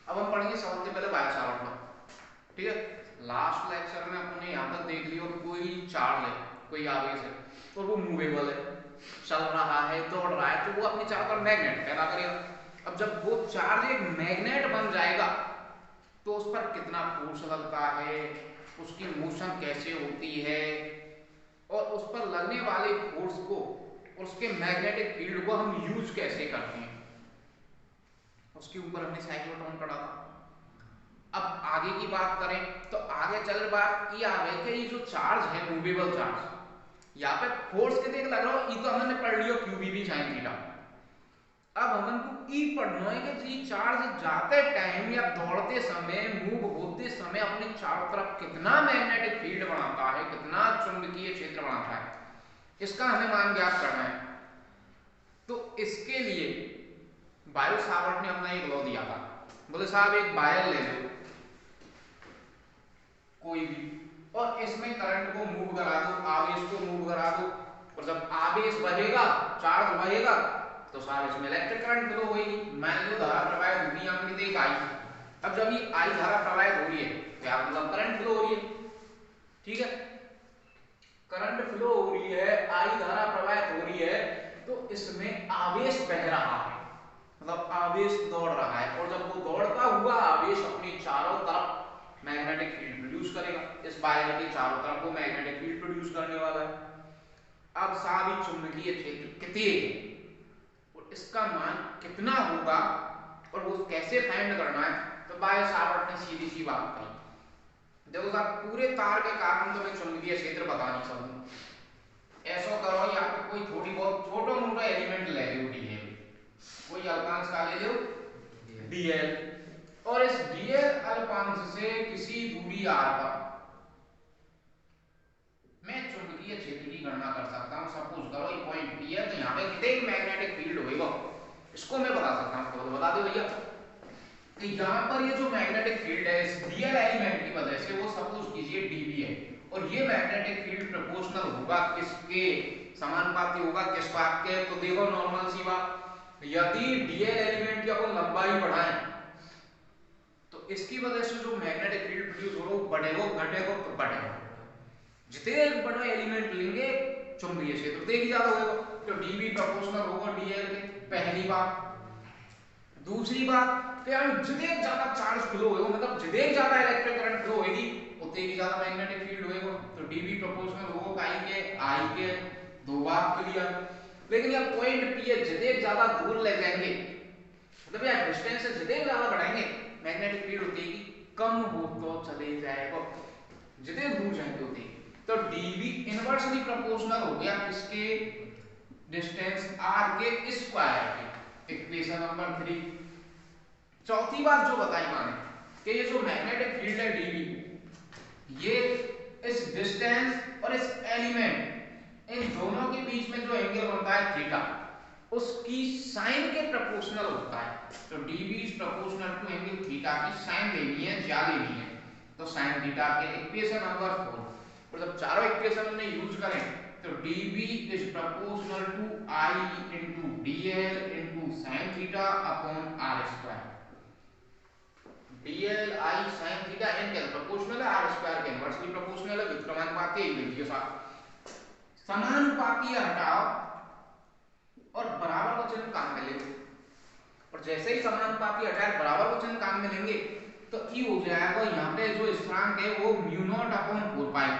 अब हम पढ़ेंगे सबसे पहले बायो सावर्ट लॉ। ठीक है, लास्ट लेक्चर में अपने यहाँ तक देख लियो कि कोई चार्ज है, कोई आवेश है और वो मूवेबल है, चल रहा है, दौड़ रहा है, तो वो अपने चारों तरफ मैग्नेट पैदा करेगा। अब जब वो चार्ज एक मैग्नेट बन जाएगा तो उस पर कितना फोर्स लगता है, उसकी मोशन कैसे होती है, और उस पर लगने वाले फोर्स को, उसके मैग्नेटिक फील्ड को हम यूज कैसे करते हैं, उसके ऊपर हमने साइक्लोट्रॉन पढ़ा था। अब आगे की बात करें तो आगे चल बात ये आ गई कि ये जो चार्ज है मूवेबल चार्ज, यहाँ पे फोर्स कितने लग रहा हो ये तो हमने पढ़ लियो क्यूबीबी साइन थीटा। अब हमन को ई पढ़ना है कि ये चार्ज जाते टाइम या दौड़ते समय, मूव होते समय अपने चारों तरफ कितना मैग्नेटिक फील्ड बनाता है, कितना चुंबकीय क्षेत्र बनाता है, इसका हमें मान ज्ञात करना है। तो इसके लिए बायो सावर्ट ने अपना एक लॉ दिया था। बोले साहब एक वायर ले लो कोई भी, और इसमें करंट को मूव करा दो, आवेश को मूव करा दो, और जब आवेश बढ़ेगा, चार्ज बढ़ेगा, तो साहब इसमें इलेक्ट्रिक करंट फ्लो होगी। मान लो धारा प्रवाहित होगी यहाँ पे देख आई। अब जब ये आई धारा प्रवाहित हो रही है क्या मतलब करंट फ्लो हो रही है। ठीक है, करंट फ्लो हो रही है, आई धारा प्रवाहित हो रही है, तो इसमें आवेश बह रहा है, मतलब आवेश दौड़ रहा है, और जब वो दौड़ता हुआ आवेश अपने चारों तरफ मैग्नेटिक फील्ड प्रोड्यूस करेगा। इस वायर के चारों तरफ वो मैग्नेटिक फील्ड प्रोड्यूस करने वाला है। अब साबित चुंबकीय क्षेत्र कितने है और इसका मान कितना होगा और वो कैसे फाइंड करना है, तो बायो सावर्ट ने सीधी सी बात कही। देखो साहब पूरे तार के कारण तो मैं चुंबकीय क्षेत्र बता नहीं सकूं। ऐसा करो या फिर कोई थोड़ी बहुत छोटा मोटा एलिमेंट ले लो, डीएल, कोई अल्पांश का ले लो डीएल, और इस डीएल अल्पांश से किसी दूरी आर पर मैं चुंबकीय क्षेत्र की गणना कर सकता हूं। सपोज करो ये पॉइंट पी है, तो यहां पे कितने मैग्नेटिक फील्ड होएगा इसको मैं बता सकता हूं। तो बता दो भैया कि यहां पर ये जो मैग्नेटिक फील्ड है इस डीएल एलिमेंट की वजह से, वो सपोज कीजिए डीबी है, और ये मैग्नेटिक फील्ड प्रोपोर्शनल होगा किसके, समानुपाती होगा किस बात के। तो देखो नॉर्मल सी बात, यदि डीएल एलिमेंट की अपन लंबाई बढ़ाएं तो इसकी वजह से जो मैग्नेटिक फील्ड प्रोड्यूस हो रहा है वो बढ़ेगा घटेगा तो बढ़ेगा। जितने बड़ा एलिमेंट लेंगे चुंबकीय क्षेत्र उतने ही ज्यादा होगा, तो डीबी प्रोपोर्शनल होगा डीएल के, पहली बात। दूसरी बात कि यार जितने ज्यादा चार्ज फ्लो होगा, मतलब जितने ज्यादा इलेक्ट्रिक करंट फ्लो होगी उतने ही ज्यादा मैग्नेटिक फील्ड होगा, तो डीबी प्रोपोर्शनल होगा आई के दो बात क्लियर। लेकिन यह पॉइंट पी है, जितने ज्यादा दूर ले जाएंगे, मतलब यार डिस्टेंस से जितने ज्यादा बढ़ाएंगे मैग्नेटिक फील्ड उतनी कम हो तो चले जाएगा, जितने दूर जाएंगे उतनी। तो डीबी इनवर्सली प्रोपोर्शनल हो गया किसके, डिस्टेंस आर के स्क्वायर के। Equation number 3। चौथी बात जो बताई माने कि ये जो मैग्नेटिक फील्ड है डीबी, ये इस डिस्टेंस और इस एलिमेंट इन दोनों के बीच में जो एंगल बनता है थीटा, उसकी साइन के प्रोपोर्शनल होता है। तो dB is proportional to angle theta की साइन लेनी है, ज्यादा लेनी है, तो साइन थीटा के इक्वेशन नंबर 4। और जब चारों इक्वेशन में यूज करें तो dB is proportional to I into dl into sin theta upon r square. dl I sin theta angle proportional है, r स्क्वायर के इनवर्सली प्रोपोर्शनल है, व्युत्क्रमानुपाती है। देखिए साहब समानुपाती हटाओ और बराबर को चिन्ह काम में ले, और जैसे ही समानुपाती हटाए बराबर को चिन्ह काम में लेंगे तो ई हो जाएगा यहाँ पे जो स्थिरांक है वो mu naught upon 4 pi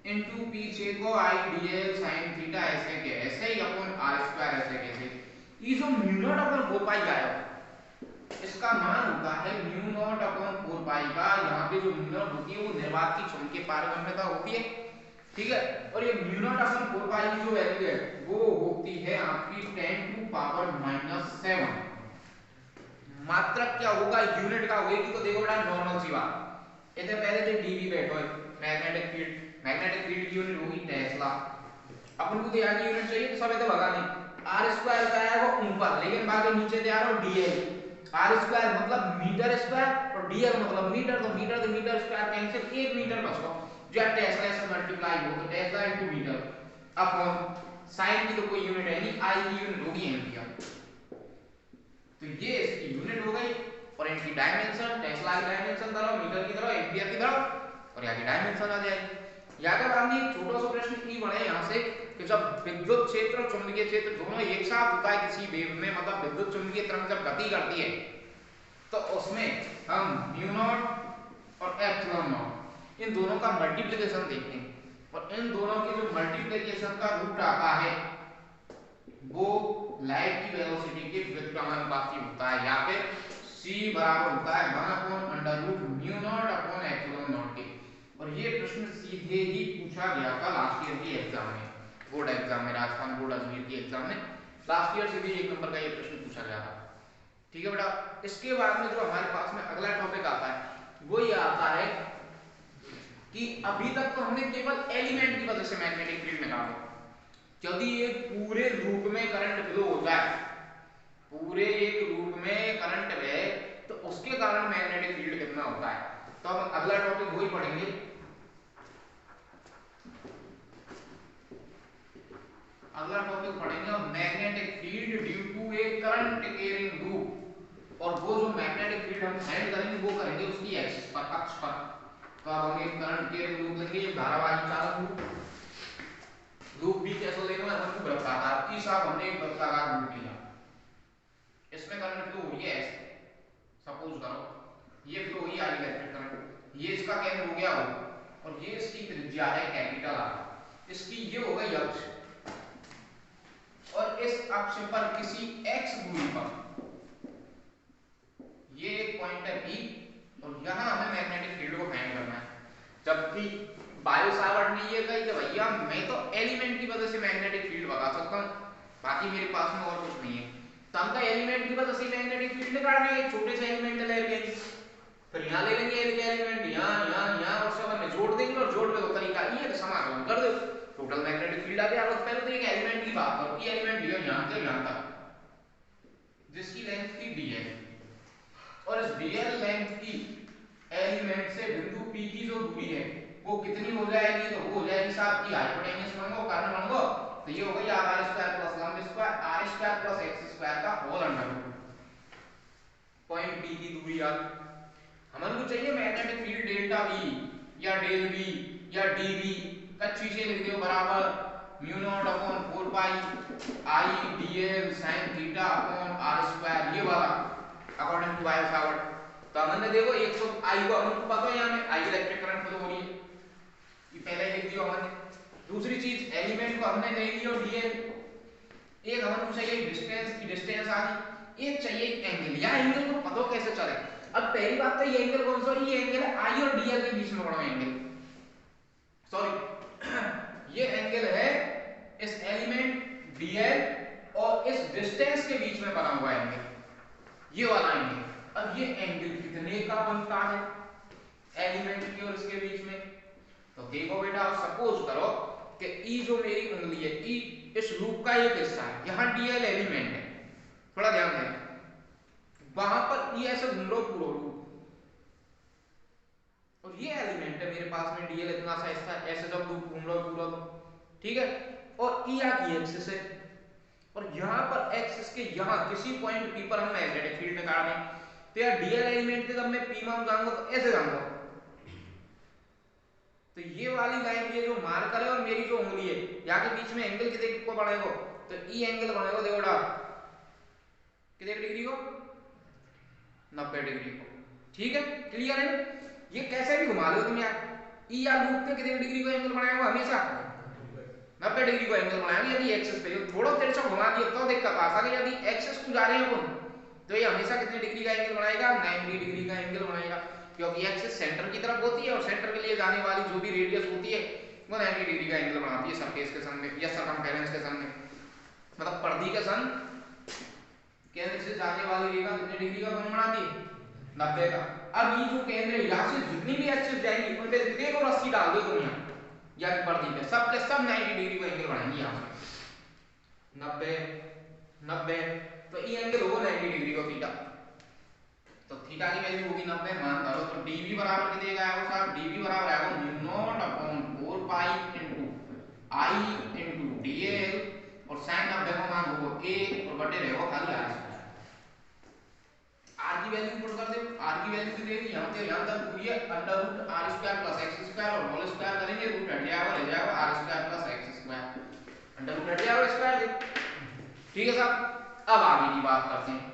into पीछे को आई डीएल sin थीटा ऐसे के ऐसे ही अपॉन r स्क्वायर ऐसे कैसे। ये जो म्यू नॉट अपॉन 4 पाई आया इसका मान होता है म्यू नॉट अपॉन 4 पाई का, यहाँ पे जो म्यू नॉट होती है वो निर्वात की चुंबकीय पारगम्यता होती है। ठीक है, और ये म्यू नॉट अपॉन 4 पाई की जो वैल्यू है वो होती है आपकी 10 टू पावर -7। मात्रक क्या होगा, यूनिट का होगी। तो देखो बेटा नॉर्मल सी बात, इतने पहले से डीबी बैठो है मैग्नेटिक फील्ड, मैग्नेटिक फील्ड की यूनिट होगी टेस्ला। अपन को तो याद यूनिट चाहिए तो सब इधर भगा नहीं, आर स्क्वायर का आया वो ऊपर, लेकिन बाकी नीचे तैयार हो डीएल। आर स्क्वायर मतलब मीटर स्क्वायर और डीएल मतलब मीटर, तो मीटर से मीटर स्क्वायर कैंसिल, 1 मीटर बचो। जब टेस्ला से मल्टीप्लाई हो तो tesla into metre upon sine की तो कोई यूनिट है नहीं, आई की यूनिट होगी एम्पियर। तो ये इसकी यूनिट हो गई और इनकी डायमेंशन, टेस्ला की डायमेंशन धरो, मीटर की धरो, एम्पियर की धरो और यहाँ की डायमेंशन आ जाएगी। या अगर हमने एक छोटा सा प्रश्न की बने यहाँ से कि जब विद्युत क्षेत्र और चुंबकीय क्षेत्र दोनों एक साथ होता है किसी वेव में, मतलब विद्युत चुंबकीय तरंग जब गति करती है तो उसमें हम म्यू नॉट और एप्सिलॉन नॉट इन दोनों का मल्टीप्लिकेशन देखते हैं और इन दोनों के जो मल्टीप्लिकेशन का रूट आता है वो लाइट की वेलोसिटी के व्युत्क्रमानुपाती होता है, या फिर c बराबर होता है 1/√μ0 एप्सिलॉन नॉट के। और ये प्रश्न सीधे ही पूछा गया था लास्ट ईयर के एग्जाम में, बोर्ड एग्जाम में, राजस्थान बोर्ड अजमेर के एग्जाम में लास्ट ईयर सीधे 1 नंबर का ये प्रश्न पूछा गया था। ठीक है बेटा, इसके बाद में जो हमारे पास में अगला टॉपिक आता है वो ये आता है कि अभी तक तो हमने केवल एलिमेंट की वजह से मैग्नेटिक फील्ड निकाला। यदि एक पूरे लूप में करंट फ्लो हो जाए, पूरे एक लूप में करंट बहे तो उसके कारण मैग्नेटिक फील्ड कितना होता है, तो हम अगला टॉपिक वही पढ़ेंगे। अगला टॉपिक पढ़ेंगे magnetic field due to a current carrying loop. और वो जो मैग्नेटिक फील्ड हम फाइंड करेंगे वो करेंगे उसकी एक्सिस पर, अक्ष पर। तो अब हम एक करंट कैरिंग लूप लेंगे, एक धारावाही चालक लूप भी कैसे लेना है, हमको वृत्ताकार। इस साथ हमने एक वृत्ताकार लूप लिया, इसमें करंट फ्लो हुई है ऐसे, सपोज करो ये फ्लो हुई आई इलेक्ट्रिक करंट, ये इसका केंद्र हो गया हो और ये इसकी त्रिज्या है कैपिटल आर, इसकी ये हो गई अक्ष और इस अक्ष पर किसी x दूरी पर ये एक पॉइंट है P और यहां हमें मैग्नेटिक फील्ड को फाइंड करना है। जबकि बायो सावर्ट ने ये कही कि भैया मैं तो एलिमेंट की वजह से मैग्नेटिक फील्ड बता सकता हूं, बाकी मेरे पास में और कुछ नहीं है। तो हम तो एलिमेंट की वजह से मैग्नेटिक फील्ड निकाल रहे हैं, छोटे से एलिमेंट ले लेंगे, फिर यहां ले लेंगे एक एलिमेंट यहां और सब में जोड़ देंगे और जोड़ पे तो तरीका ये है समाकलन कर दो, टोटल मैग्नेटिक फील्ड आ गया। अब पहले तो एक एलिमेंट की बात करो, ये एलिमेंट लिया यहां से यहां तक जिसकी लेंथ थी dl और इस dl लेंथ की एलिमेंट से बिंदु P की जो दूरी है वो कितनी हो जाएगी, तो वो हो जाएगी साहब की हाइपोटेन्यूज बन गो, कारण बन गो, तो ये हो गई r स्क्वायर प्लस लंब square r square plus x square का whole under root. Point P की दूरी आ गई। हमन को चाहिए मैग्नेटिक फील्ड डेल्टा V या डेल V या dV, कच्ची से लिख दो बराबर mu naught upon 4 pi I dl sin theta upon r square, ये वाला अकॉर्डिंग टू बायो सावर्ट। तो हमने देखो 100 I को हमको पता है यहां में I इलेक्ट्रिक करंट फ्लो हो रही है, ये पहले ही लिख दिया हमने। दूसरी चीज एलिमेंट को हमने ले लिया dl, एक हमको चाहिए डिस्टेंस की, डिस्टेंस आ गई, एक चाहिए एंगल, या एंगल को पता कैसे चले। अब पहली बात तो ये एंगल कौन सा, ये एंगल है I और dl के बीच में बना एंगल, सॉरी ये एंगल है इस एलिमेंट dl और इस डिस्टेंस के बीच में बना हुआ एंगल, ये वाला एंगल। अब ये एंगल कितने का बनता है एलिमेंट की और इसके बीच में, तो देखो बेटा सपोज करो कि E जो मेरी उंगली है, E इस लूप का एक हिस्सा है, यहाँ dl एलिमेंट है, थोड़ा ध्यान देना, वहां पर E ऐसे घूम लो पूरा लूप और ये एलिमेंट है मेरे पास में dl इतना सा हिस्सा, ऐसे जब लूप घूम लो पूरा, ठीक है, और E की एक्सिस है और यहाँ पर एक्सिस के यहाँ किसी पॉइंट P पर हम मैग्नेटिक फील्ड निकाल रहे हैं। तो यार dl एलिमेंट के जब मैं P मान जाऊंगा तो ऐसे जाऊंगा, तो ये वाली लाइन ये जो मार्कर है और मेरी जो उंगली है यहाँ के बीच में एंगल कितने को बनेगा, तो E एंगल बनेगा, देखो बेटा कितने डिग्री को, 90 डिग्री को, ठीक है, क्लियर है। ये कैसे भी घुमा लो तुम यार, E या लूप के कितने डिग्री को एंगल बनाएगा, हमेशा 90 डिग्री को एंगल बनाएंगे। यदि एक्सिस पे थोड़ा देर से घुमा दिया तो दिक्कत आ सकती है, यदि एक्सिस को जा रहे हैं अपन तो ये हमेशा कितने डिग्री का एंगल बनाएगा, 90 डिग्री का एंगल बनाएगा, क्योंकि एक्सिस सेंटर की तरफ होती है और सेंटर के लिए जाने वाली जो भी रेडियस होती है वो 90 डिग्री का एंगल बनाती है सरफेस के सामने या सरकमफेरेंस के सामने, मतलब परिधि के सन केंद्र से जाने वाली रेखा कितने डिग्री का कोण बनाती है, 90 का। अब ये जो केंद्र है यहाँ से जितनी भी एक्सिस जाएंगी उन पे देखो रस्सी डाल दो तुम यहाँ या परिधि पे, सब के सब 90 डिग्री को एंगल बनाएंगे यहाँ से 90 तो ये एंगल होगा 90 डिग्री को थीटा, तो थीटा की वैल्यू होगी 90 मान करो, तो dv बराबर कितने का आएगा साहब, dv बराबर आएगा mu naught upon 4 pi into I into dl और sin 90 का मान होगा 1 और बटे रहेगा खाली r स्क्वायर। की वैल्यू पुट कर दे, r की वैल्यू कितनी है यहां से यहां तक पूरी है under root r square plus x square और होल स्क्वायर करेंगे रूट हट जाएगा ले जाएगा r square plus x square under root हट जाएगा स्क्वायर दे। ठीक है साहब, अब आगे की बात करते हैं।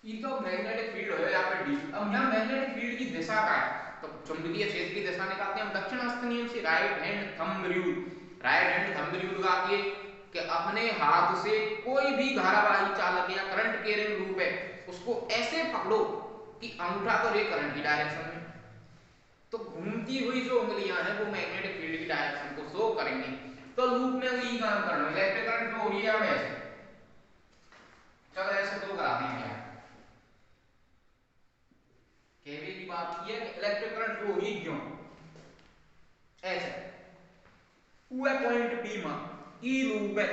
ये तो मैग्नेटिक फील्ड है यहाँ पे d। अब यहाँ मैग्नेटिक फील्ड की दिशा का है तो चुंबकीय क्षेत्र की दिशा निकालते हैं हम दक्षिण हस्त नियम से, right hand thumb rule. Right hand thumb rule लगा के कि अपने हाथ से कोई भी धारावाही चालक या करंट कैरिंग लूप है उसको ऐसे पकड़ो कि अंगूठा तो रे करंट की डायरेक्शन में, तो घूमती हुई जो उंगलियां हैं वो मैग्नेटिक फील्ड की डायरेक्शन को शो करेंगी। तो लूप में वही काम करना, इलेक्ट्रिक करंट फ्लो हो रही है ऐसे, चलो ऐसे तो करा देंगे केवी की बात की है कि इलेक्ट्रिक करंट फ्लो हो रही क्यों ऐसे वो पॉइंट पी में ई लूप है,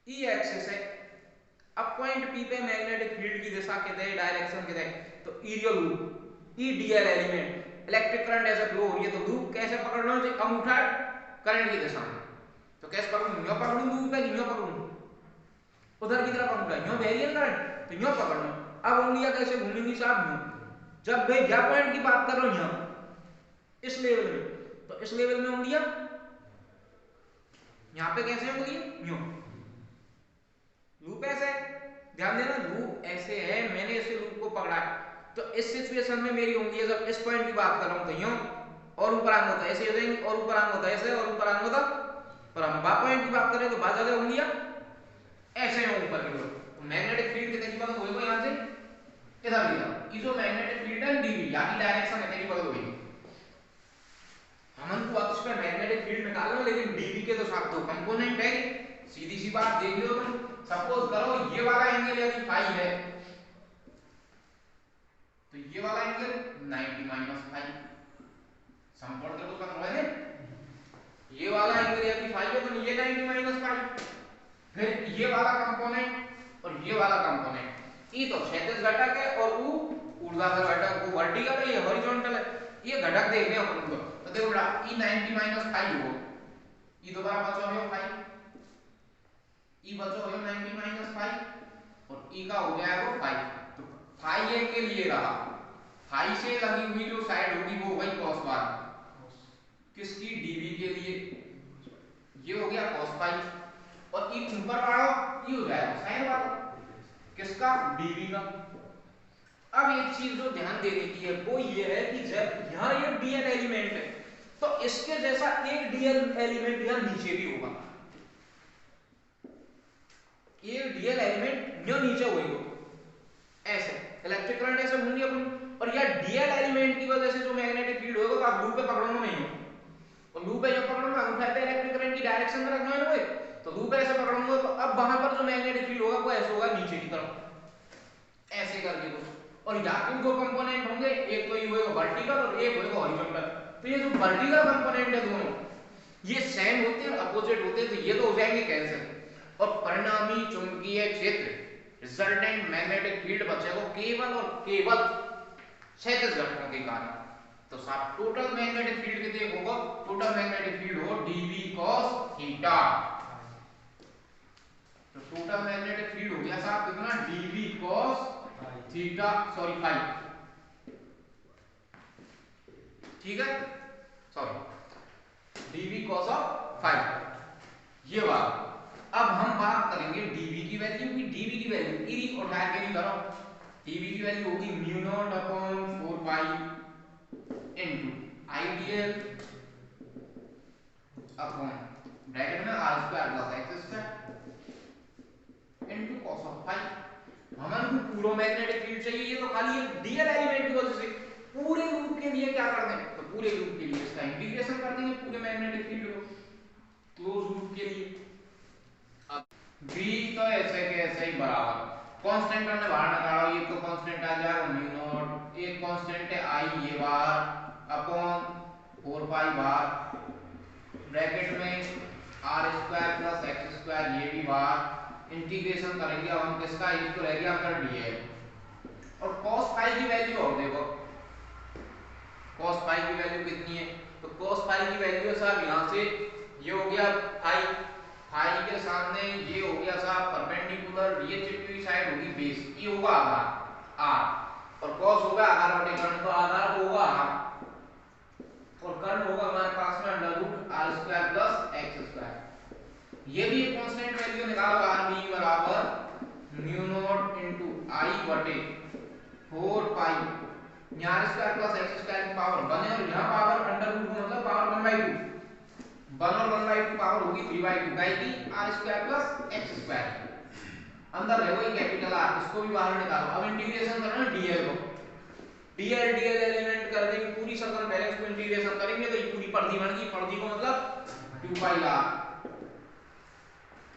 ई एक्सिस है। अब पॉइंट पी पे मैग्नेटिक फील्ड की दिशा के दे डायरेक्शन के दे तो एरियल लूप ई डीएल एलिमेंट इलेक्ट्रिक करंट ऐसे फ्लो हो रही है तो लूप कैसे पकड़ना है, अंगूठा करंट की दिशा में, तो कैसे पकड़ूं, यूं पकड़ूं लूप है यूं पकड़ूं उधर की तरफ पकड़ूंगा, यूं वेरिएबल करंट तो यूं पकड़ूं। अब उंगलियां कैसे घूमेंगी साहब यूं, जब भाई क्या पॉइंट की बात कर रहा हूं यहां इस लेवल में, तो इस लेवल में उंगलियां यहां पे कैसे उंगलियां यूं, लूप ऐसे, ध्यान देना लूप ऐसे है, मैंने इसे लूप को पकड़ा है तो इस सिचुएशन में मेरी उंगलियां जब इस पॉइंट की बात कर रहा हूं तो यूं और ऊपर आंग होता है ऐसे हो जाएंगी और ऊपर आंग होता है ऐसे और ऊपर आंग होता, पर हम बा पॉइंट की बात करें तो बात ज्यादा उंगलियां ऐसे हैं ऊपर की ओर, तो मैग्नेटिक फील्ड कितने की बदल होएगा यहां से इधर की तरफ, ये जो मैग्नेटिक फील्ड है डीवी या की डायरेक्शन कितने की बदल होगी। हमन को अब इसमें मैग्नेटिक फील्ड निकालना है लेकिन डीवी के तो साथ दो कंपोनेंट है, सीधी सी बात देख लो तुम, सपोज करो ये वाला एंगल यदि फाई है तो ये वाला एंगल 90 माइनस फाई, समकोण त्रिभुज बन रहा है, ये वाला एंगल यदि फाई है तो ये 90 माइनस फाई, फिर ये वाला कंपोनेंट और ये वाला कंपोनेंट ये तो क्षैतिज घटक है और वो ऊर्ध्वाधर घटक, वो वर्टिकल है ये हॉरिजॉन्टल है, ये घटक देखने अपन को तो देखो बेटा ई 90 माइनस फाई हो, ये दोबारा बचा हो फाई, ई बचा हो 90 माइनस फाई और ई का हो गया वो फाई, तो फाई ए के लिए रहा, फाई से लगी हुई जो साइड होगी वो वही cos बार, किसकी डीवी के लिए, ये हो गया cos फाई और ई ऊपर वाला ये हो जाएगा sin वाला, किसका डीवी का। अब एक चीज जो ध्यान देने की है वो ये है कि जब यहाँ ये डीएल एलिमेंट है तो इसके जैसा एक डीएल एलिमेंट यहाँ नीचे भी होगा, ये डीएल एलिमेंट यहाँ नीचे होगा ऐसे, इलेक्ट्रिक करंट ऐसे घूमेंगे अपन और यह डीएल एलिमेंट की वजह से जो मैग्नेटिक फील्ड होगा तो आप लूप पे पकड़ना नहीं हो, और लूप पे जब पकड़ूंगा अंगूठा पे इलेक्ट्रिक करंट की डायरेक्शन में रखना है ना भाई, तो लूप ऐसे पकड़ूंगा तो अब वहां पर जो मैग्नेटिक फील्ड होगा वो ऐसे होगा नीचे की तरफ ऐसे करके कुछ, और यहाँ दो कंपोनेंट होंगे, एक तो ये होगा वर्टिकल और एक होगा हॉरिजॉन्टल, तो ये जो वर्टिकल कंपोनेंट है दोनों ये सेम होते हैं और अपोजिट होते हैं तो ये तो हो जाएंगे कैंसिल, और परिणामी चुंबकीय क्षेत्र रिजल्टेंट मैग्नेटिक फील्ड बचेगा केवल और केवल क्षैतिज घटकों के कारण। तो साहब टोटल मैग्नेटिक फील्ड कितने होगा, टोटल मैग्नेटिक फील्ड हो dv cos थीटा, तो टोटल मैग्नेटिक फील्ड हो गया साहब कितना dv cos theta sorry phi, ठीक है sorry dv cos of phi ये वाला। अब हम बात करेंगे dv की वैल्यू की, dv की वैल्यू ई उठा के नहीं करो, dv की वैल्यू होगी mu naught upon 4 pi into ideal upon bracket में r square plus x square into cos of phi. हमारे को पूरा मैग्नेटिक फील्ड चाहिए, ये तो खाली एक डीएल एलिमेंट की वजह से, पूरे लूप के लिए क्या कर दें, तो पूरे लूप के लिए इसका इंटीग्रेशन कर देंगे पूरे मैग्नेटिक फील्ड को क्लोज लूप के लिए। अब v तो ऐसे के ऐसे ही बराबर कांस्टेंट हमने बाहर निकाला, ये तो कांस्टेंट आ जाएगा म्यू नॉट, एक कांस्टेंट है i ये बार अपॉन 4 पाई बार ब्रैकेट में r square plus x square ये भी बार, इंटीग्रेशन करेंगे अब हम किसका, ये तो रह गया हमारा dl और cos फाई की वैल्यू और देखो cos फाई की वैल्यू कितनी है, तो cos फाई की वैल्यू है साहब यहां से ये हो गया फाई फाई के सामने ये हो गया साहब परपेंडिकुलर, ये चिपकी साइड होगी बेस, ये होगा आधार आर, और कॉस होगा आधार बटे कर्ण, तो आधार होगा आर और कर्ण होगा हमारे पास में under root R square plus X square. ये भी एक कांस्टेंट वैल्यू निकालो, आर बी बराबर म्यू नॉट इनटू आई बटे 4 पाई यहाँ स्क्वायर प्लस एक्स स्क्वायर की पावर बने, और यहाँ पावर अंडर रूट मतलब पावर 1/2, 1 और 1/2 पावर होगी 3/2 गाई की R square plus X square, अंदर है वही कैपिटल आर, इसको भी बाहर निकालो। अब इंटीग्रेशन करना है डीएल को, डीएल डीएल एलिमेंट कर देंगे पूरी सर्कल बैलेंस को इंटीग्रेशन करेंगे तो ये पूरी परिधि बन गई, परिधि को मतलब 2 पाई आर,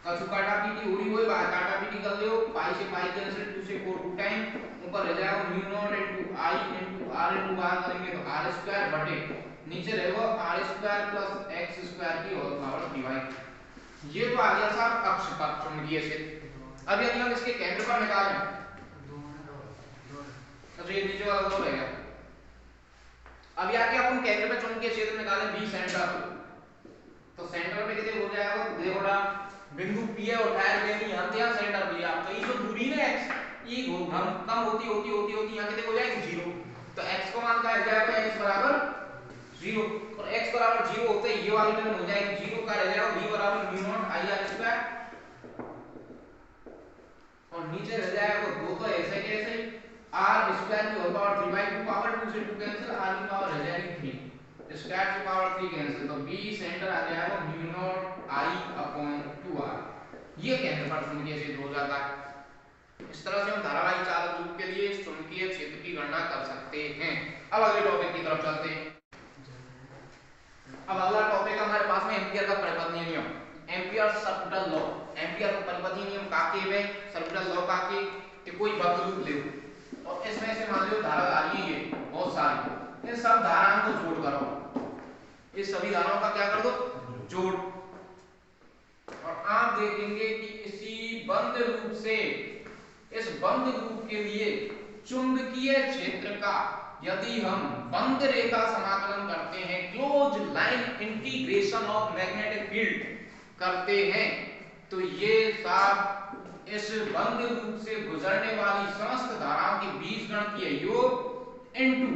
कछु काटा पीटी हो रही हो बाहर काटा पीटी कर लो, पाई से पाई कैंसिल, 2 से 4 2 टाइम, ऊपर रह जाएगा mu naught into I into R into R करेंगे तो आर स्क्वायर बटे नीचे रहेगा R square plus X square की होल पावर 3/2। ये तो आ गया साहब अक्ष पर चुंबकीय क्षेत्र। अब यदि हम इसके केंद्र पर निकालें तो ये नीचे वाला दो रहेगा। अब यहाँ के अपन केंद्र पे चुंबकीय क्षेत्र निकालें बी सेंटर, तो सेंटर पे कितने हो जाएगा देखो ना, बिंदु P है उठाया लेनी यहाँ से यहाँ सेंटर भी आप, तो ये जो दूरी है x ये हम कम होती यहाँ कितने हो जाएगी 0, तो x को मान का आ जाएगा x बराबर 0, और x बराबर 0 होते ही ये वाली टर्म हो जाएगी 0 का रह जाएगा v बराबर mu not I R square, और नीचे रह जाएगा दो तो ऐसे के ऐसे r स्क्वायर की होल पावर 3/2 पावर 2 से 2 कैंसिल, r की पावर रह जाएगी 3 स्क्वायर की पावर 3 कैंसिल, तो b सेंटर आ जाएगा mu not i upon 2r, ये केंद्र पर चुंबकीय क्षेत्र हो जाता है। इस तरह से हम धारावाही चालक लूप के लिए चुंबकीय क्षेत्र की गणना कर सकते हैं। अब अगले टॉपिक की तरफ चलते हैं। अब अगला टॉपिक हमारे पास में एम्पियर का परिपथीय नियम, एम्पियर सर्पिटल लॉ। एम्पियर का परिपथीय नियम काके में सर्पिटल लॉ काके कि कोई वक्र लूप ले और इसमें से मान लो धारा आ रही है बहुत सारी, इन सब धाराओं को जोड़ करो, इस सभी धाराओं का क्या कर दो जोड़, और आप देखेंगे कि इसी बंद लूप से इस बंद लूप के लिए चुंबकीय क्षेत्र का यदि हम बंद रेखा समाकलन करते हैं, close line integration of magnetic field करते हैं, तो ये साहब इस बंद लूप से गुजरने वाली समस्त धाराओं के बीजगणितीय योग इनटू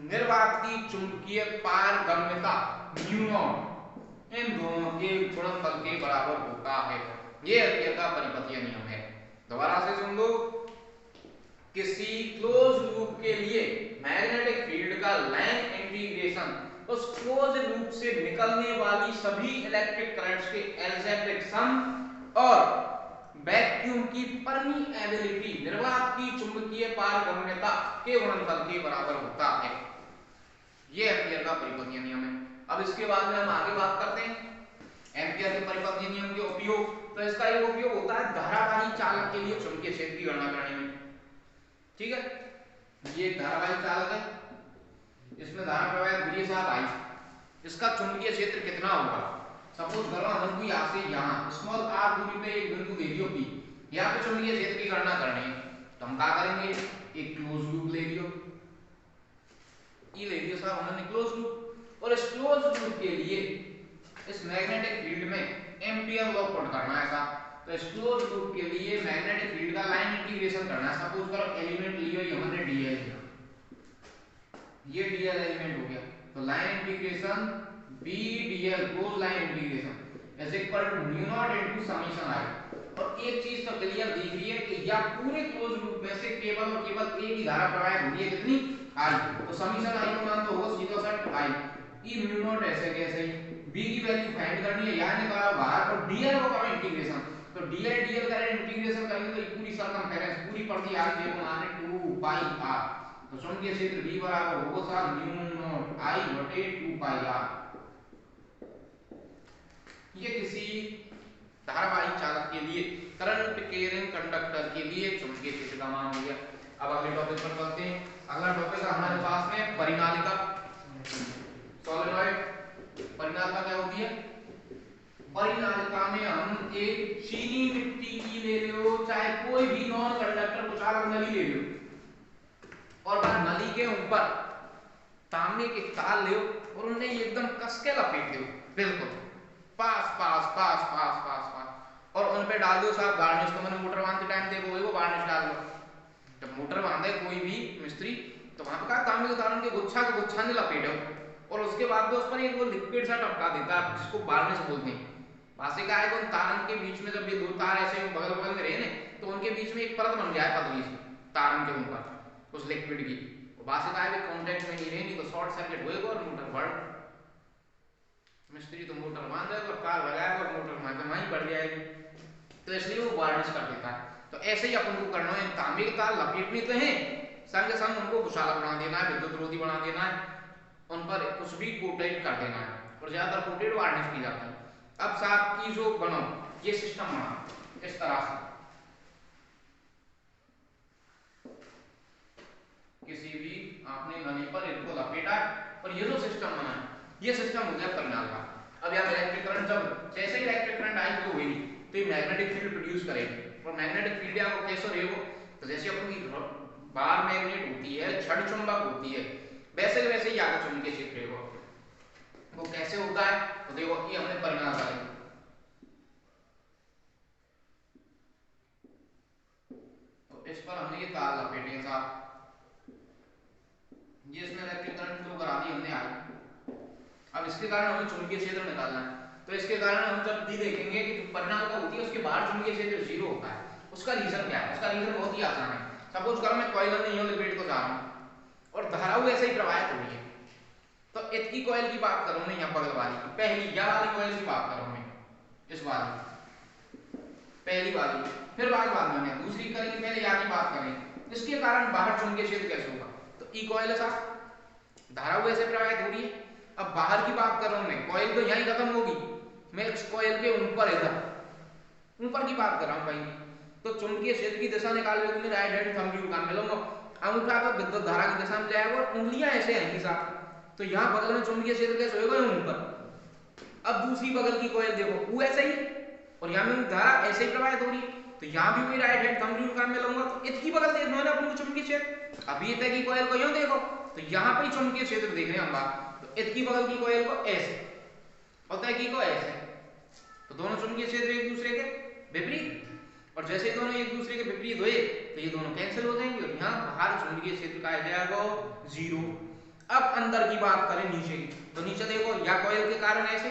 निर्वात की चुंबकीय पारगम्यता म्यू नॉट इन दोनों के गुणनफल के बराबर होता है। ये एम्पियर का परिपथीय नियम है। दोबारा से सुन लो, किसी क्लोज लूप के लिए मैग्नेटिक फील्ड का लाइन इंटीग्रेशन उस क्लोज लूप से निकलने वाली सभी इलेक्ट्रिक करंट्स के अलजेब्रिक सम और वैक्यूम की परमीएबिलिटी निर्वात की चुंबकीय पारगम्यता के गुणनफल के बराबर होता है। ये एम्पियर का परिपथीय नियम है। अब इसके बाद में हम आगे बात करते हैं एम्पियर के परिपथीय नियम के उपयोग। तो इसका एक उपयोग होता है धारावाही चालक के लिए चुंबकीय क्षेत्र की गणना करने में। ठीक है, ये धारावाही चालक है, इसमें धारा प्रवाहित हो रही है साहब आई, इसका चुंबकीय क्षेत्र कितना होगा, सपोज करो हमको यहाँ से यहाँ स्मॉल r दूरी पे एक बिंदु ले लियो P, यहाँ पे चुंबकीय क्षेत्र की गणना करनी है, तो हम क्या करेंगे, एक क्लोज लूप ले लियो, ये ले लियो साहब हमने क्लोज लूप, और इस क्लोज लूप के लिए इस मैग्नेटिक फील्ड में एम्पियर लॉ पुट करना है साहब। तो इस क्लोज लूप के लिए मैग्नेटिक फील्ड का लाइन इंटीग्रेशन करना है। सपोज करो एलिमेंट लियो ये हमने डीएल लिया, ये डीएल एलिमेंट हो गया, तो line integration B dl close line integration is equal to mu naught into summation I. और एक चीज तो क्लियर दिख रही है कि या पूरे क्लोज लूप में से केवल और केवल एक ही धारा प्रवाहित हो रही है, कितनी आई, तो समेशन आई का मान तो होगा सीधा सा आई, ई म्यू नॉट ऐसे कैसे b की वैल्यू फाइंड करनी है, यहां निकालो बाहर, और dl को करो इंटीग्रेशन, तो dl dl करें इंटीग्रेशन करेंगे तो ये पूरी सरकमफेरेंस पूरी परिधि आ गई देखो माने 2 पाई r, तो चुंबकीय क्षेत्र b बराबर होगा साहब म्यू नॉट i बटे 2 पाई r। ये किसी धारावाही चालक के लिए करंट कैरिंग कंडक्टर के लिए चुंबकीय क्षेत्र का मान हो गया। अब अगले टॉपिक पर चलते हैं। अगला टॉपिक है हमारे पास में परिनालिका, सॉलिनॉइड। परिनालिका क्या होती है, परिनालिका में हम एक चीनी मिट्टी की ले लो, चाहे कोई भी नॉन कंडक्टर कुचालक नली ले लो, और बाद नली के ऊपर तांबे के तार ले और उन्हें एकदम कस के लपेट दो, बिल्कुल पास पास पास पास पास पास और उन पे डाल दो साहब वार्निश। तो मैंने मोटर बांधते टाइम देखो वो वार्निश डाल दो। जब मोटर बांधे कोई भी मिस्त्री तो वहां पे कहा तांबे के तारों के गुच्छा को गुच्छा ने लपेटो और उसके बाद में उस पर एक वो लिक्विड सा टपका देता है जिसको वार्निश बोलते हैं। वहां से कहा है उन तारन के बीच में जब ये दो तार ऐसे बगल बगल में रहे ना तो उनके बीच में एक परत बन जाए पतली सी तारन के ऊपर उस लिक्विड की। वहां से कहा है कांटेक्ट में नहीं रहे नहीं तो शॉर्ट सर्किट होएगा और मोटर बढ़ मिस्त्री तो मोटर बांध देगा और तार लगाएगा और मोटर वहीं बढ़ जाएगी। तो इसलिए वो वार्निश कर देता है। तो ऐसे ही अपन को करना है तांबे के तार लपेटने तो हैं संग संग उनको कुशाला बना देना है विद्युत रोधी बना देना है उन पर कुछ भी कोटेड कर देना है और ज्यादातर कोटेड वार्निश की जाती है। अब साहब की जो बनो ये सिस्टम बना इस तरह से किसी भी आपने नली पर इनको लपेटा और ये जो सिस्टम बना है ये सिस्टम हो गया टर्मिनल का। अब यार इलेक्ट्रिक करंट जब जैसे ही इलेक्ट्रिक करंट आई तो हुई तो ये मैग्नेटिक फील्ड प्रोड्यूस करेगी और मैग्नेटिक फील्ड या वो कैसे रहेगा तो जैसे अपनी बार मैग्नेट होती है छड़ चुंबक होती है वैसे वैसे ही आगे चुंबकीय क्षेत्र रहेगा। वो कैसे होता है तो देखो ये हमने परिणाम डाले तो इस पर हमने ये तार लपेटे साहब ये इसमें इलेक्ट्रिक करंट फ्लो करा दी हमने आगे। अब इसके कारण हमें चुंबकीय क्षेत्र निकालना है तो इसके कारण हम जब भी देखेंगे कि परिणाम का होती है उसके बाहर चुंबकीय क्षेत्र जीरो होता है। उसका रीजन क्या है उसका रीजन बहुत ही आसान है। सपोज करो मैं कॉइल नहीं हूं लिपेट को जा रहा हूं और धारा ऐसे ही प्रवाहित हो रही है तो इतनी कॉइल की बात करूं मैं यहाँ बगल वाली की पहली या वाली कॉइल की बात करूं मैं इस वाली पहली वाली फिर बाद में दूसरी करेंगे पहले या की बात करें इसके कारण बाहर चुंबकीय क्षेत्र कैसे होगा तो ई कॉइल है साहब धारा ऐसे प्रवाहित हो रही है। अब बाहर की बात कर रहा हूं मैं कॉइल तो यहीं खत्म होगी मैं इस कॉइल के ऊपर इधर ऊपर की बात कर रहा हूं भाई तो चुंबकीय क्षेत्र की दिशा निकालने के लिए राइट हैंड थंब रूल काम मिलूंगा अंगूठा तो विद्युत धारा की दिशा में जाएगा और उंगलियां ऐसे आएंगी साहब तो यहां बगल में चुंबकीय क्षेत्र कैसे होगा ऊपर। अब दूसरी बगल की कॉइल देखो वो ऐसे ही और यहां में धारा ऐसे ही प्रवाहित हो रही है तो यहां भी वही राइट हैंड थंब रूल काम मिलूंगा तो इसकी बगल देखना है अपन को चुंबकीय क्षेत्र। अब ये तय की कॉइल को यूं देखो तो यहां पे चुंबकीय क्षेत्र देख रहे हैं हम बात इसकी बगल की कॉइल को ऐसे और तय की को ऐसे तो दोनों चुंबकीय क्षेत्र एक दूसरे के विपरीत और जैसे दोनों एक दूसरे के विपरीत हुए तो ये दोनों कैंसिल हो जाएंगे और यहाँ बाहर चुंबकीय क्षेत्र का आ जाएगा जीरो। अब अंदर की बात करें नीचे की तो नीचे देखो या कॉइल के कारण ऐसे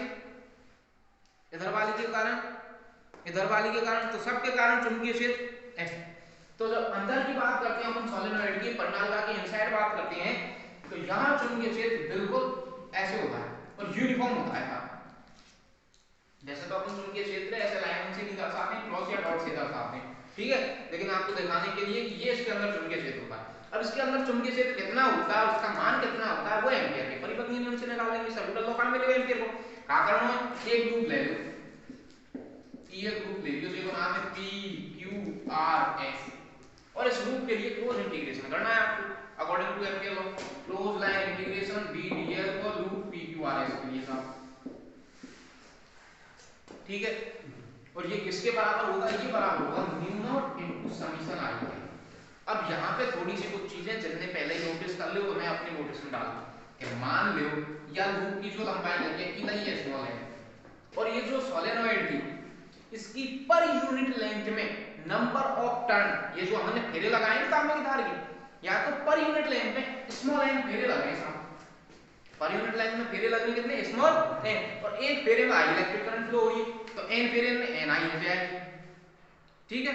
इधर वाली के कारण इधर वाली के कारण तो सबके कारण चुंबकीय क्षेत्र ऐसे। तो जब अंदर की बात करते हैं अपन सोलेनॉइड की परिणालिका की इनसाइड बात करते हैं तो यहाँ चुंबकीय क्षेत्र बिल्कुल ऐसे होता है और यूनिफॉर्म होता है। जैसे तो अपन चुंबकीय क्षेत्र ऐसे लाइन से नहीं दर्शाते हैं क्रॉस या डॉट से दर्शाते हैं ठीक है लेकिन आपको दिखाने के लिए कि ये इसके अंदर चुंबकीय क्षेत्र होता है। अब इसके अंदर चुंबकीय क्षेत्र कितना होता है उसका मान कितना होता है वो एम्पियर के परिपथ नियम से निकाल लेंगे सर्कुलर लॉ का मिलेगा एम्पियर को क्या करना है एक ग्रुप ले लो ये ग्रुप ले लो देखो नाम है P Q R S और इस ग्रुप के लिए क्लोज इंटीग्रेशन करना है आपको according two ampere law close line integration BDL को लूप PQRS के लिए साहब ठीक है। और ये किसके बराबर होगा ये बराबर होगा mu naught into summation I के। अब यहाँ पे थोड़ी सी कुछ चीजें जिन्हें पहले ही नोटिस कर लो तो मैं अपने नोटिस में डाल दूं कि मान लो या लूप की जो लंबाई लगी है इतना ही स्मॉल है और ये जो सोलेनॉइड थी इसकी पर यूनिट लेंथ में नंबर ऑफ टर्न ये जो हमने फेरे लगाए हैं तांबे की तार की या तो पर यूनिट लेंथ में स्मॉल n फेरे लगाए साहब पर यूनिट लेंथ में फेरे लगने कितने स्मॉल n और एक फेरे में I इलेक्ट्रिक करंट फ्लो हो रही है तो n फेरे में Ni हो जाएगी ठीक है।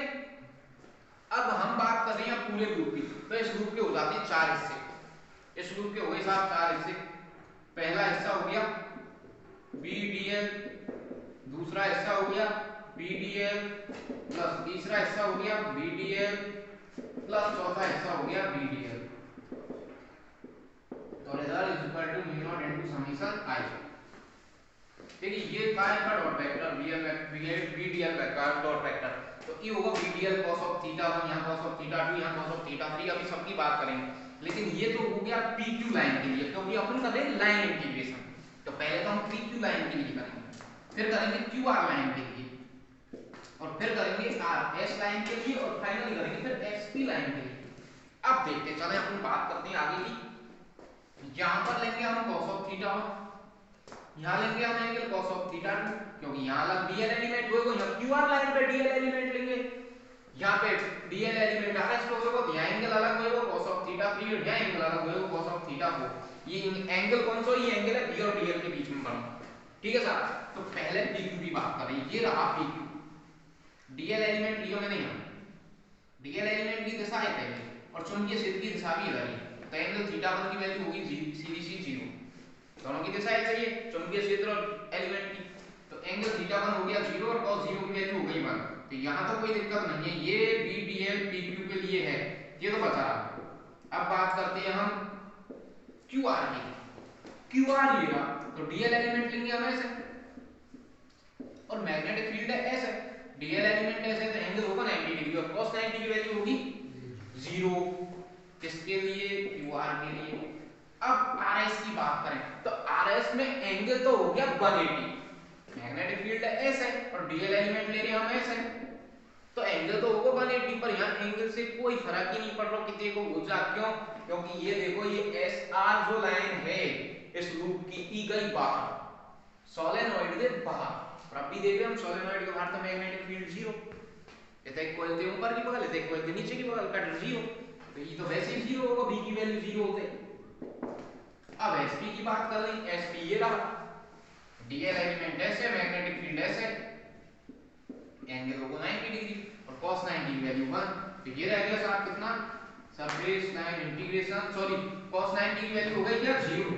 अब हम बात कर रहे हैं पूरे ग्रुप की तो इस ग्रुप के हो जाते हैं 4 हिस्से इस ग्रुप के हो गए साहब 4 हिस्से। पहला हिस्सा हो गया BDL दूसरा हिस्सा हो गया BDL प्लस तीसरा हिस्सा हो गया BDL प्लस चौथा हिस्सा हो गया BDL तो result is equal to mu naught into summation I। देखिए ये था इसका dot vector BDL vector dot vector तो ये होगा BDL cos ऑफ थीटा 1 यहां cos ऑफ थीटा 2 यहां cos ऑफ थीटा 3 अभी सबकी बात करेंगे लेकिन ये तो हो गया PQ लाइन के लिए क्योंकि अपन कर रहे हैं लाइन इंटीग्रेशन तो पहले तो हम PQ लाइन के लिए करेंगे फिर करेंगे QR लाइन के लिए और फिर करेंगे RS लाइन के लिए और फाइनली करेंगे फिर SP लाइन के लिए। अब देखते चलें अपन बात करते हैं आगे की यहां पर लेंगे हम cos ऑफ थीटा 1 यहाँ लेंगे हम एंगल cos ऑफ थीटा 2, क्योंकि यहाँ अलग डीएल एलिमेंट होगा, यहाँ क्यूआर लाइन पे डीएल एलिमेंट लेंगे, यहाँ पे डीएल एलिमेंट आरएस होगा, तो यहाँ एंगल अलग होगा cos ऑफ थीटा 3 और यहाँ एंगल अलग होगा cos ऑफ थीटा 4। ये एंगल कौन सा, ये एंगल है बी और डीएल के बीच में बना। ठीक है सर, तो पहले पीक्यू की बात करें, ये रहा पीक्यू, डीएल एलिमेंट लियो मैंने यहाँ, डीएल एलिमेंट की दिशा है पहले और चुंबकीय क्षेत्र की दिशा भी इधर ही, तो एंगल थीटा 1 की वैल्यू होगी सीधी सी 0, दोनों की दिशा एक ही है, चुंबकीय क्षेत्र और एलिमेंट की, तो एंगल थीटा 1 हो गया 0 और cos 0 की वैल्यू हो गई 1, तो यहाँ तो कोई दिक्कत नहीं है, ये बी डीएल पीक्यू के लिए है, ये तो बचा रहा। अब बात करते हैं हम क्यूआर की, क्यूआर ये रहा, तो डीएल एलिमेंट लेंगे हम ऐसे और मैग्नेटिक फील्ड है ऐसे, डीएल एलिमेंट ऐसे तो एंगल होगा 90 डिग्री और cos 90 की वैल्यू होगी 0, किसके लिए, क्यूआर के लिए। अब आरएस की बात करें तो आरएस में एंगल तो हो गया 180, मैग्नेटिक फील्ड है ऐसे और डीएल एलिमेंट ले रहे हैं हम ऐसे, तो एंगल तो होगा 180, पर यहाँ एंगल से कोई फर्क ही नहीं पड़ रहा कितने को हो जा, क्यों, क्योंकि ये देखो ये एस आर जो लाइन है इस लूप की ई गई बाहर, सोलेनोइड के बाहर, और अब भी देख रहे हैं हम सोलेनोइड के बाहर तो मैग्नेटिक फील्ड 0, कहते हैं कोई तो ऊपर की बगल है, कोई तो नीचे की बगल का 0, तो ये तो वैसे ही 0 होगा, बी की वैल्यू 0 हो गई। अब एसपी की बात कर लें, एसपी ये रहा, डीएल एलिमेंट ऐसे, मैग्नेटिक फील्ड ऐसे, एंगल होगा 90 डिग्री और cos 90 की वैल्यू 1, तो ये रह गया साहब कितना, surface line integration, sorry cos 90 की वैल्यू हो गई क्या 0,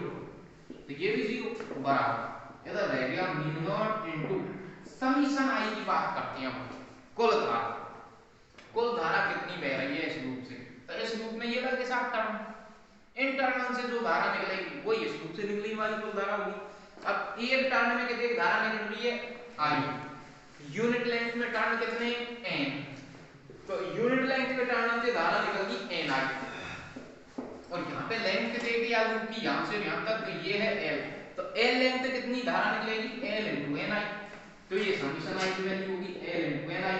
तो ये भी 0 बराबर, इधर रह गया म्यू नॉट इनटू समीशन आई की बात करते हैं हम, कुल धारा, कुल धारा कितनी बह रही है इस लूप से, तो इस लूप में ये लगे साथ टर्म, इन टर्म से जो धारा निकलेगी वही इस लूप से निकलने वाली कुल धारा होगी। अब एक टर्न में कितनी धारा निकल रही है आई, यूनिट लेंथ में टर्न कितने n, तो यूनिट लेंथ के टर्न से धारा निकलगी n आई, और यहाँ पे लेंथ कितनी दी है लूप की, यहाँ से यहाँ तक, तो ये है l, तो l लेंथ कितनी धारा निकलेगी l into n आई, तो ये समीशन आई की वैल्यू होगी l into n आई।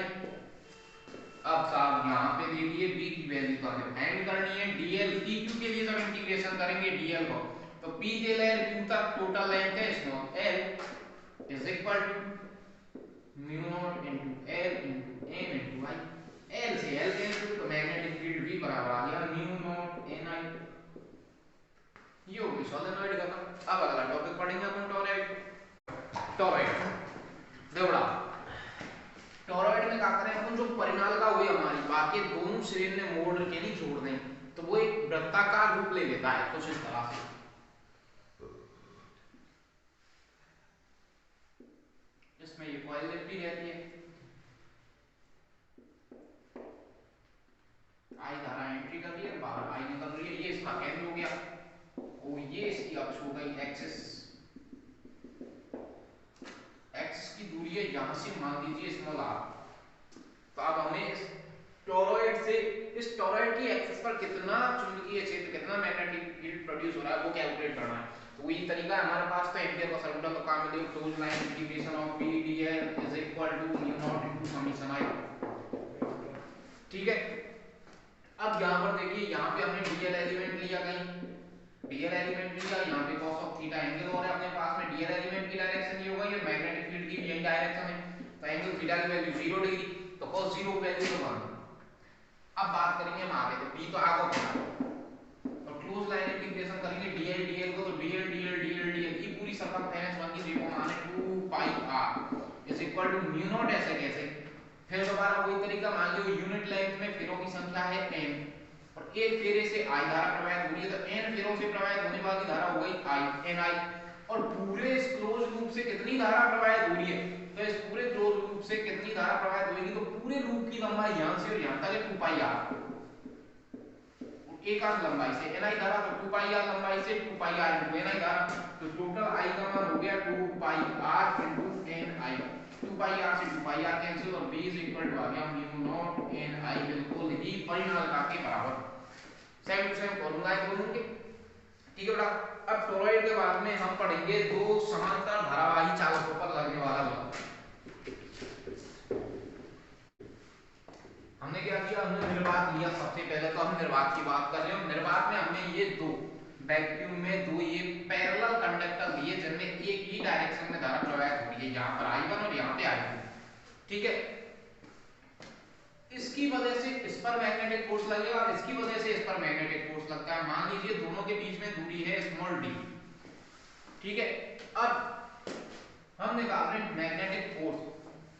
अब साहब यहाँ पे देखिए b की वैल्यू तो हमें फाइंड करनी है, dl pq के लिए जब इंटीग्रेशन करेंगे dl को, तो p से लेकर q तक टोटल लेंथ है small l is equal to mu naught into l into n into i, l से l कैंसिल, तो मैग्नेटिक फील्ड भी बराबर आ गया म्यू नॉट n i, ये हो गई सोलेनोइड का। अब अगला टॉपिक पढ़ेंगे अपन टॉरॉइड, टॉरॉइड देवड़ा, टॉरॉइड में क्या करें अपन, जो परिनाल का हुई हमारी बाकी दोनों सिरे ने मोड़ के नहीं छोड़ दें, तो वो एक वृत्ताकार रूप ले लेता है कुछ इस तरह से, इसमें ये कॉइल लिपटी रहती है, आई धारा एंट्री कर रही है, बाहर आई निकल रही है, ये इसका केंद्र हो गया, और ये इसकी अक्ष हो गई एक्सिस, एक्सिस की दूरी है यहां से मान लीजिए स्मॉल r, तो अब हमें इस टॉरॉइड से, इस टॉरॉइड की एक्सिस पर कितना चुंबकीय क्षेत्र, कितना मैग्नेटिक फील्ड प्रोड्यूस हो रहा है वो कैलकुलेट करना है, तो वही तरीका है हमारे पास, तो एम्पियर का सर्कुलर तो काम में close line integration of p dl is equal to mu naught into summation i, ठीक है। अब यहाँ पर देखिए, यहाँ पे हमने डीएल एलिमेंट लिया, कहीं डीएल एलिमेंट लिया, यहाँ पे cos ऑफ थीटा एंगल और है अपने पास में, डीएल एलिमेंट की डायरेक्शन ये होगा, ये मैग्नेटिक फील्ड की भी यही डायरेक्शन है, तो एंगल थीटा की वैल्यू 0 डिग्री, तो cos 0 की वैल्यू तो 1। अब बात करेंगे हम आगे, तो b तो आगे बढ़ा और क्लोज लाइन इंटीग्रेशन करेंगे डीएल डीएल को, तो डीएल डीएल डीएल डीएल की पूरी सरकमफेरेंस 1 की देखो माने 2 pi r is equal to mu naught, ऐसे कैसे, फिर दोबारा वही तरीका, मान लो यूनिट लेंथ में फेरों की संख्या है n और एक फेरे से I धारा प्रवाहित हो रही है, तो n फेरों से प्रवाहित होने वाली धारा हो गई I n I, और पूरे इस क्लोज लूप से कितनी धारा प्रवाहित हो रही है, तो इस पूरे क्लोज लूप से कितनी धारा प्रवाहित होगी, तो पूरे लूप की लंबाई यहां से और यहां तक है 2 पाई r, एक आध लंबाई से n I धारा, तो 2 पाई r लंबाई से 2 pi r into n I धारा, तो टोटल I का मान हो गया 2 pi r into n I, 2 pi r से 2 पाई r कैंसिल और b इज इक्वल टू आ गया म्यू नॉट n I, बिल्कुल ही परिणाम के बराबर, सेम टू सेम फॉर्मूला है दोनों के, ठीक है बेटा। अब टॉरॉइड के बाद में हम पढ़ेंगे दो समांतर धारावाही चालकों पर लगने वाला बल। हमने क्या किया, हमने निर्वात लिया सबसे पहले, तो हम निर्वात की बात कर रहे हैं, निर्वात में हमने ये दो वैक्यूम में दो ये पैरेलल कंडक्टर लिए जिनमें एक ही डायरेक्शन में धारा प्रवाहित हो रही है, यहाँ पर I1 और यहाँ पे I2, ठीक है। इसकी वजह से इस पर मैग्नेटिक फोर्स लगेगा और इसकी वजह से इस पर मैग्नेटिक फोर्स लगता है। मान लीजिए दोनों के बीच में दूरी है स्मॉल d, ठीक है। अब हम निकाल रहे हैं मैग्नेटिक फोर्स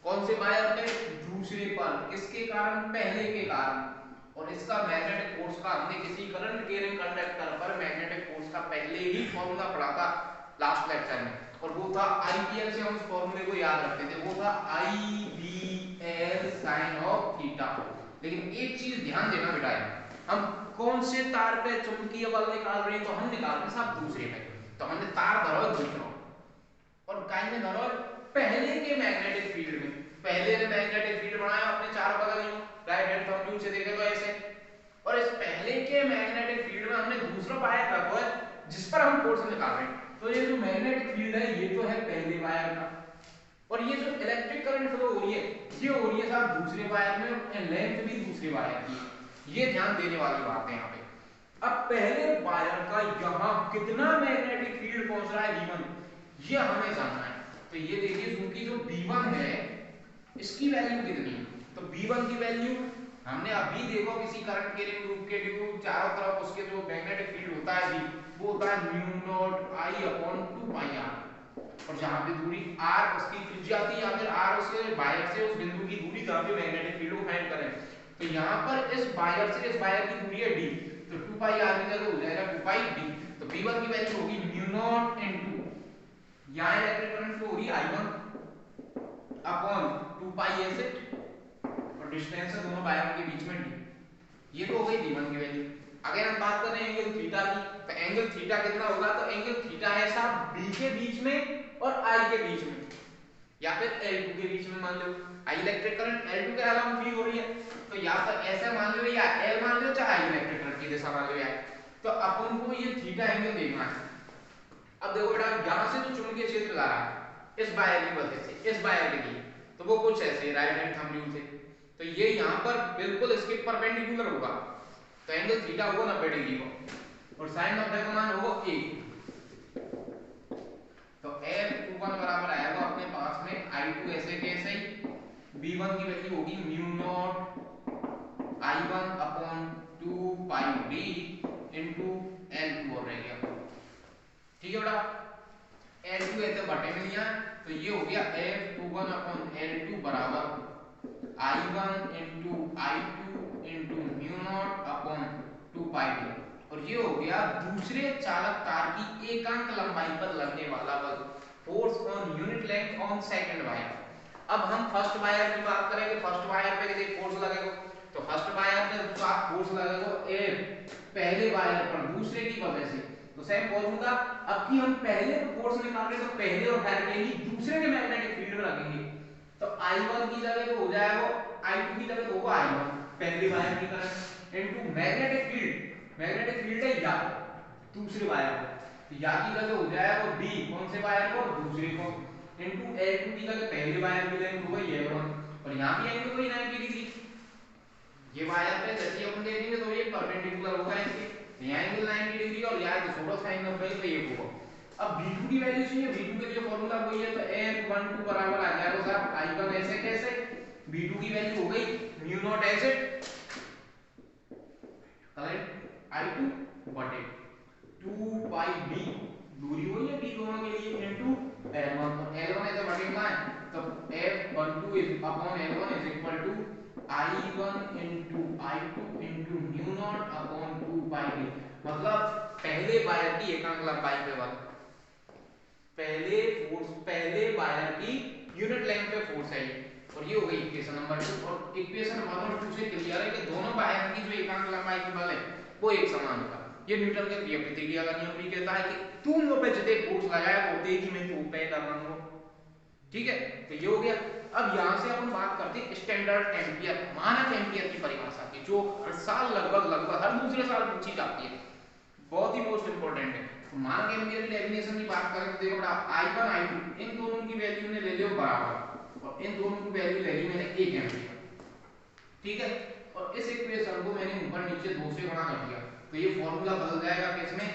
कौन से वायर पे, दूसरे पर, किसके कारण, पहले के कारण। और इसका मैग्नेटिक फोर्स का हमने किसी करंट कैरिंग कंडक्टर पर मैग्नेटिक फोर्स का पहले ही फॉर्मूला पढ़ा था लास्ट लेक्चर में, और वो था IBL से हम उस फॉर्मूले को याद रखते थे, वो था IBL sin ऑफ थीटा। लेकिन एक चीज ध्यान देना बेटा, हम कौन से तार पे चुंबकीय बल निकाल रहे हैं, तो हम निकाल रहे हैं साहब दूसरे पे। तो हमने तार धरा दूसरा और काई में धरा पहले के मैग्नेटिक फील्ड में। पहले ने मैग्नेटिक फील्ड बनाया अपने चारों बगल में, राइट हैंड थंब रूल से देखें तो ऐसे, और इस पहले के मैग्नेटिक फील्ड में हमने दूसरा वायर रखा है जिस पर हम फोर्स निकाल रहे हैं। तो ये जो मैग्नेटिक फील्ड है ये तो है पहले वायर का, और ये जो इलेक्ट्रिक करंट फ्लो हो रही है ये हो रही है साहब दूसरे वायर में, और लेंथ भी दूसरे वायर की। ये ध्यान देने वाली बात है यहाँ पे। अब पहले वायर का यहाँ कितना मैग्नेटिक फील्ड पहुंच रहा है V1, ये हमें जानना है। तो ये देखिए क्योंकि जो V1 है इसकी वैल्यू कितनी है, तो V1 की वैल्यू हमने अभी देखो किसी करंट कैरिंग ग्रुप के लिए चारों तरफ उसके जो मैग्नेटिक फील्ड होता है V, वो होता है mu naught I upon 2 pi r, और जहां पे दूरी r उसकी त्रिज्या थी या फिर r उसके वायर से उस बिंदु की दूरी जहां पे मैग्नेटिक फील्ड को फाइंड करें, तो यहां पर इस वायर से इस वायर की दूरी है d, तो 2 पाई r की जगह हो जाएगा 2 पाई d। तो V1 की वैल्यू होगी म्यू नॉट इनटू, यहां इलेक्ट्रिक करंट फ्लो होगी I1 अपॉन 2 पाई ऐसे, और डिस्टेंस है दोनों वायरों के बीच में d, ये तो हो गई V1 की वैल्यू। अगर हम बात करें एंगल थीटा की, तो एंगल थीटा कितना होगा, तो एंगल थीटा है साहब B के बीच में और I के बीच में, या फिर L2 के बीच में। मान लो I इलेक्ट्रिक करंट L2 के अलावा फ्री हो रही है, तो या तो ऐसे मान लो या L मान लो, चाहे I इलेक्ट्रिक करंट की दिशा मान लो या, तो अपन को ये थीटा एंगल देखना है। अब देखो बेटा यहां से जो चुंबकीय क्षेत्र ला रहा है इस वायर की वजह से इस वायर के लिए, तो वो कुछ ऐसे राइट हैंड थंब रूल से, तो ये यहाँ पर बिल्कुल इसके परपेंडिकुलर होगा, तो एंगल थीटा होगा 90 डिग्री को, और साइन 90 का मान होगा 1। तो F21 बराबर आएगा अपने पास में I2 ऐसे कैसे ही, V1 की वैल्यू होगी mu not I1 upon 2 pi d into L2 और रह गया, ठीक है बेटा। L2 ऐसे बटे में लिया, तो ये हो गया F21 अपॉन L2 बराबर I1 into I2 into mu naught upon 2 pi d, और ये हो गया दूसरे चालक तार की एकांक लंबाई पर लगने वाला बल, force on unit length on second wire. अब हम फर्स्ट वायर की बात करेंगे, फर्स्ट वायर पे कितने फोर्स लगेगा, तो फर्स्ट वायर पे जो फोर्स लगेगा F पहले वायर पर दूसरे की वजह से, तो सेम फॉर्मूला। अब कि हम पहले फोर्स निकाल रहे तो पहले और डायरेक्टली दूसरे के मैग्नेटिक फील्ड में रखेंगे, तो I1 की जगह तो हो जाएगा I2 की जगह तो होगा I1 पहले वायर की current into magnetic field, magnetic field है या दूसरे वायर को, तो या की जगह हो जाएगा B कौन से वायर को, दूसरे को, इनटू L2 की जगह पहले वायर की लेंथ होगा L1, और यहां भी एंगल वही 90 डिग्री, ये वायर पे जैसे अपन देखेंगे तो ये परपेंडिकुलर होगा इसके, यहाँ एंगल 90 डिग्री और यहाँ तो थोड़ा साइन 90 तो ये होगा। अब V2 की वैल्यू चाहिए, V2 के लिए फार्मूला वही है, तो F12 बराबर आ जाएगा साहब I1 ऐसे कैसे, V2 की वैल्यू हो गई म्यू नॉट ऐसे करेक्ट I2 बटे 2 पाई d, दूरी हुई है d दोनों के लिए, इनटू L1, तो L1 ऐसे बटे में है, तो F12 is upon L1 is equal to I1 into I2 into mu naught upon 2 pi d, मतलब पहले वायर की एकांक लंबाई पे बल, पहले फोर्स पहले वायर की यूनिट लेंथ पे फोर्स है, और ये हो गई इक्वेशन नंबर 2। और इक्वेशन नंबर 2 से क्लियर है कि दोनों वायर की जो एकांक लंबाई की बल है वो एक समान होगा। ये न्यूटन के क्रिया प्रतिक्रिया का नियम भी कहता है कि तुम पे जितने फोर्स लगाया वो तेजी में तू पे करना हो, ठीक है। तो ये हो गया। अब यहां से अपन बात करते हैं स्टैंडर्ड एम्पियर, मानक एम्पियर की परिभाषा की, जो हर साल लगभग हर दूसरे साल पूछी जाती है, बहुत ही मोस्ट इंपोर्टेंट है। तो मानक एम्पियर की डेफिनेशन की बात करें तो देखो बेटा I1 I2 इन दोनों की वैल्यू ने ले लियो बराबर, और इन दोनों की वैल्यू ले ली मैंने 1 एम्पियर, ठीक है। और इस इक्वेशन को मैंने ऊपर नीचे 2 से गुणा कर दिया, तो ये फार्मूला बदल जाएगा किसमें,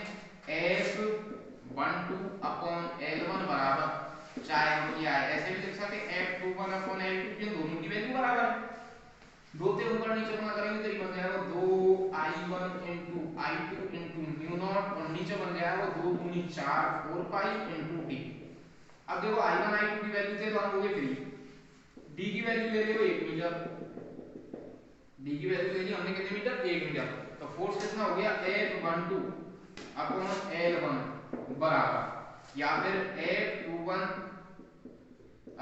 F12 अपॉन L1 बराबर, चाहे हम क्या है ऐसे भी लिख सकते हैं F21 अपॉन L2, जिन दोनों की वैल्यू बराबर है, दो से ऊपर नीचे गुणा करेंगे तो ये बन जाएगा 2i1 into i2 into mu not, और नीचे बन जाएगा 2 दूनी 4 4 पाई इंटू डी। अब देखो i1 i2 की वैल्यू थे तो हम हो गए फ्री, डी की वैल्यू ले लियो 1 मीटर, डी की वैल्यू ले ली हमने कितने मीटर 1 मीटर, तो फोर्स कितना हो गया F12 अपॉन L1 बराबर, या फिर F21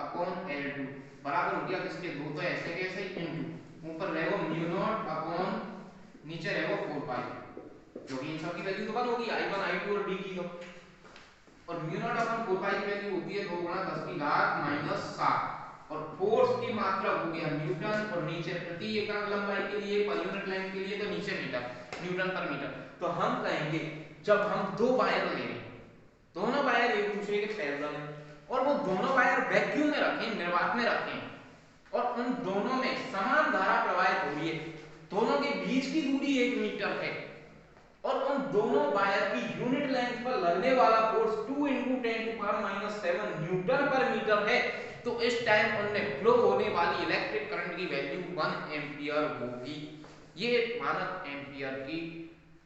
अपॉन L2 बराबर हो गया किसके, दो तो ऐसे के ऐसे ही इंटू ऊपर रहेगा म्यू नॉट अपॉन नीचे रहेगा 4 पाई, क्योंकि इन सब की वैल्यू तो 1 होगी i1 i2 और d की, तो और म्यू नॉट अपॉन 4 पाई की वैल्यू होती है 2 गुणा 10 की घात -7, और फोर्स की मात्रा हो गया न्यूटन, और नीचे प्रति इकाई लंबाई के लिए पर यूनिट लेंथ के लिए तो नीचे मीटर, न्यूटन पर मीटर। तो हम कहेंगे जब हम दो वायर ले रहे हैं, दोनों वायर एक दूसरे के पैरेलल हैं और वो दोनों वायर वैक्यूम में रखें, निर्वात में रखें, और उन दोनों में समान धारा प्रवाहित हो रही है, दोनों के बीच की दूरी 1 मीटर है, और उन दोनों वायर की यूनिट लेंथ पर लगने वाला फोर्स 2 × 10⁻⁷ न्यूटन पर मीटर है, तो इस टाइम उनमें फ्लो होने वाली इलेक्ट्रिक करंट की वैल्यू 1 एम्पियर होगी। ये मानक एम्पियर की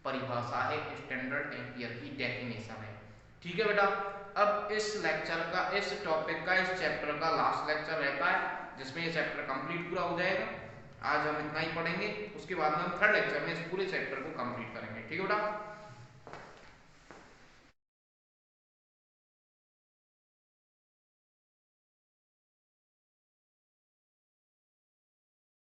परिभाषा है, स्टैंडर्ड एम्पियर की डेफिनेशन है। ठीक है बेटा, अब इस लेक्चर का, इस टॉपिक का, इस चैप्टर का लास्ट लेक्चर रहता है जिसमें ये चैप्टर कंप्लीट पूरा हो जाएगा। आज हम इतना ही पढ़ेंगे, उसके बाद में हम थर्ड लेक्चर में इस पूरे चैप्टर को कंप्लीट करेंगे। ठीक है बेटा।